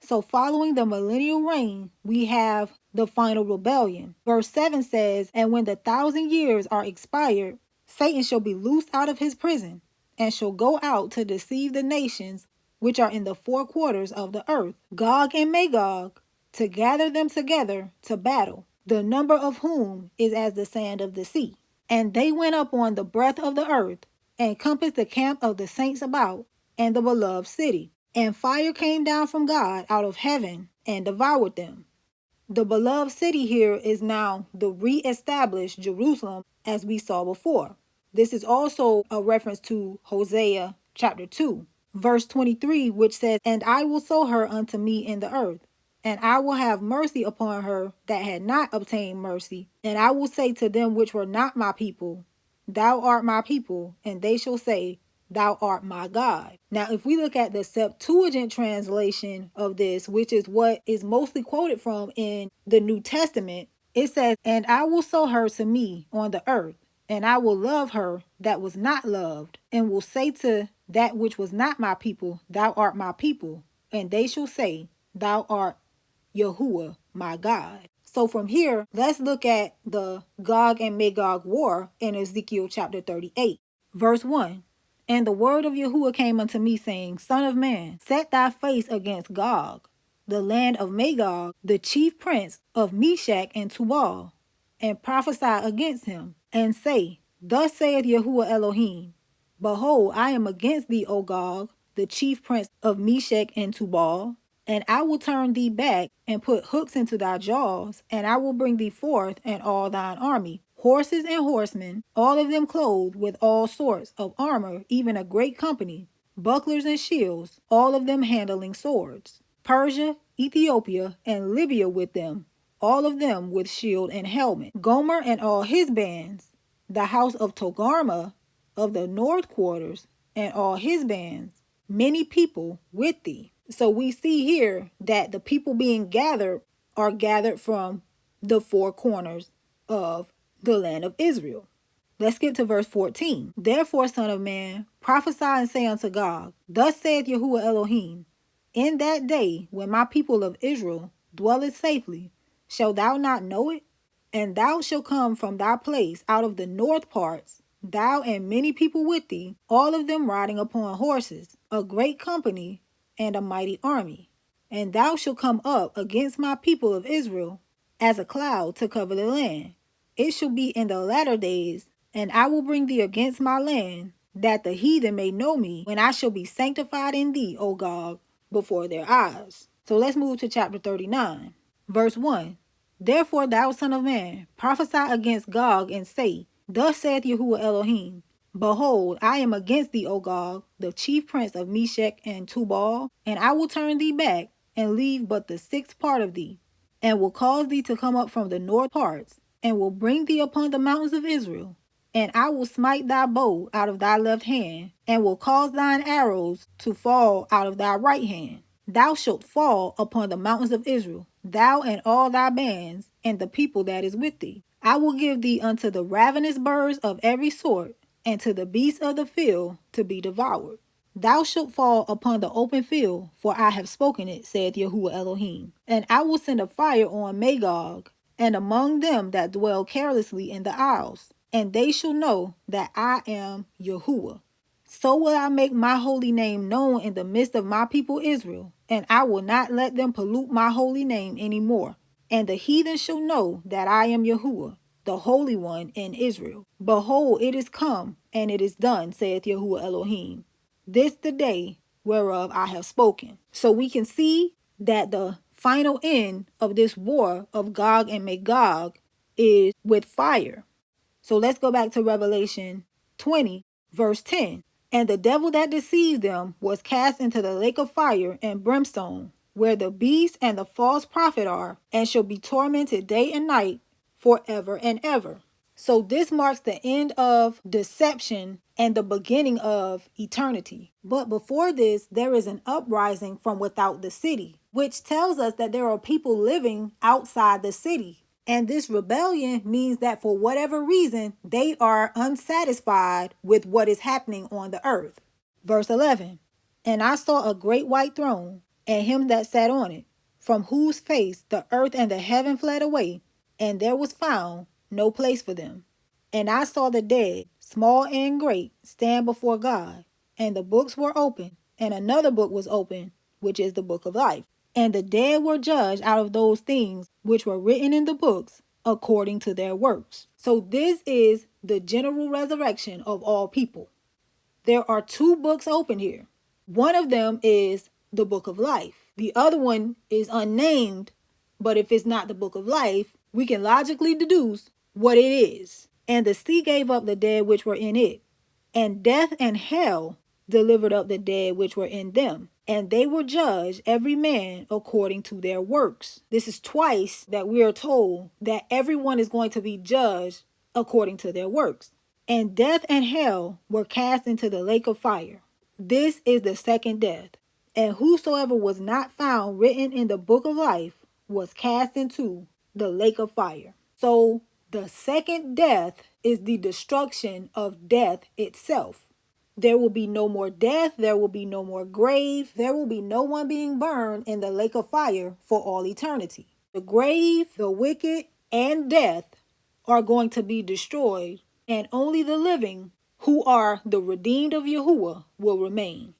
So following the millennial reign, we have the final rebellion. Verse 7 says, "And when the 1,000 years are expired, Satan shall be loosed out of his prison, and shall go out to deceive the nations which are in the four quarters of the earth, Gog and Magog, to gather them together to battle, the number of whom is as the sand of the sea. And they went up on the breadth of the earth, and compassed the camp of the saints about, and the beloved city. And fire came down from God out of heaven, and devoured them." The beloved city here is now the re-established Jerusalem, as we saw before. This is also a reference to Hosea chapter 2, verse 23, which says, "And I will sow her unto me in the earth, and I will have mercy upon her that had not obtained mercy. And I will say to them which were not my people, Thou art my people, and they shall say, Thou art my God." Now, if we look at the Septuagint translation of this, which is what is mostly quoted from in the New Testament, it says, "And I will sow her to me on the earth, and I will love her that was not loved, and will say to that which was not my people, Thou art my people, and they shall say, Thou art Yahuah, my God." So from here, let's look at the Gog and Magog war in Ezekiel chapter 38, verse 1. "And the word of Yahuah came unto me, saying, Son of man, set thy face against Gog, the land of Magog, the chief prince of Meshach and Tubal, and prophesy against him, and say, Thus saith Yahuah Elohim, Behold, I am against thee, O Gog, the chief prince of Meshach and Tubal, and I will turn thee back, and put hooks into thy jaws, and I will bring thee forth and all thine army, horses and horsemen, all of them clothed with all sorts of armor, even a great company, bucklers and shields, all of them handling swords. Persia, Ethiopia, and Libya with them, all of them with shield and helmet. Gomer and all his bands, the house of Togarmah of the north quarters, and all his bands, many people with thee." So we see here that the people being gathered are gathered from the four corners of the land of Israel. Let's get to verse 14. "Therefore, son of man, prophesy and say unto Gog, Thus saith Yahuah Elohim, In that day when my people of Israel dwelleth safely, shall thou not know it? And thou shalt come from thy place out of the north parts, thou and many people with thee, all of them riding upon horses, a great company and a mighty army. And thou shalt come up against my people of Israel as a cloud to cover the land. It shall be in the latter days, and I will bring thee against my land, that the heathen may know me, when I shall be sanctified in thee, O Gog, before their eyes." So let's move to chapter 39, verse 1. "Therefore, thou son of man, prophesy against Gog, and say, Thus saith Yahuah Elohim, Behold, I am against thee, O Gog, the chief prince of Meshach and Tubal, and I will turn thee back, and leave but the sixth part of thee, and will cause thee to come up from the north parts, and will bring thee upon the mountains of Israel. And I will smite thy bow out of thy left hand, and will cause thine arrows to fall out of thy right hand. Thou shalt fall upon the mountains of Israel, thou and all thy bands, and the people that is with thee. I will give thee unto the ravenous birds of every sort, and to the beasts of the field to be devoured. Thou shalt fall upon the open field, for I have spoken it, saith Yahuah Elohim. And I will send a fire on Magog, and among them that dwell carelessly in the isles, and they shall know that I am Yahuah. So will I make my holy name known in the midst of my people Israel, and I will not let them pollute my holy name any more. And the heathen shall know that I am Yahuah, the Holy One in Israel. Behold, it is come, and it is done, saith Yahuah Elohim. This the day whereof I have spoken." So we can see that the final end of this war of Gog and Magog is with fire. So let's go back to Revelation 20, verse 10. "And the devil that deceived them was cast into the lake of fire and brimstone, where the beast and the false prophet are, and shall be tormented day and night forever and ever." So this marks the end of deception and the beginning of eternity. But before this, there is an uprising from without the city, which tells us that there are people living outside the city. And this rebellion means that for whatever reason, they are unsatisfied with what is happening on the earth. Verse 11, "And I saw a great white throne, and him that sat on it, from whose face the earth and the heaven fled away, and there was found no place for them. And I saw the dead, small and great, stand before God, and the books were opened, and another book was opened, which is the book of life. And the dead were judged out of those things which were written in the books according to their works. So this is the general resurrection of all people. There are two books open here. One of them is the book of life. The other one is unnamed, but if it's not the book of life, we can logically deduce what it is. And the sea gave up the dead which were in it, and death and hell delivered up the dead which were in them, and they were judged every man according to their works. This is twice that we are told that everyone is going to be judged according to their works. And death and hell were cast into the lake of fire. This is the second death. And whosoever was not found written in the book of life was cast into the lake of fire. So the second death is the destruction of death itself. There will be no more death. There will be no more grave. There will be no one being burned in the lake of fire for all eternity. The grave, the wicked, and death are going to be destroyed, and only the living, who are the redeemed of Yahuah, will remain.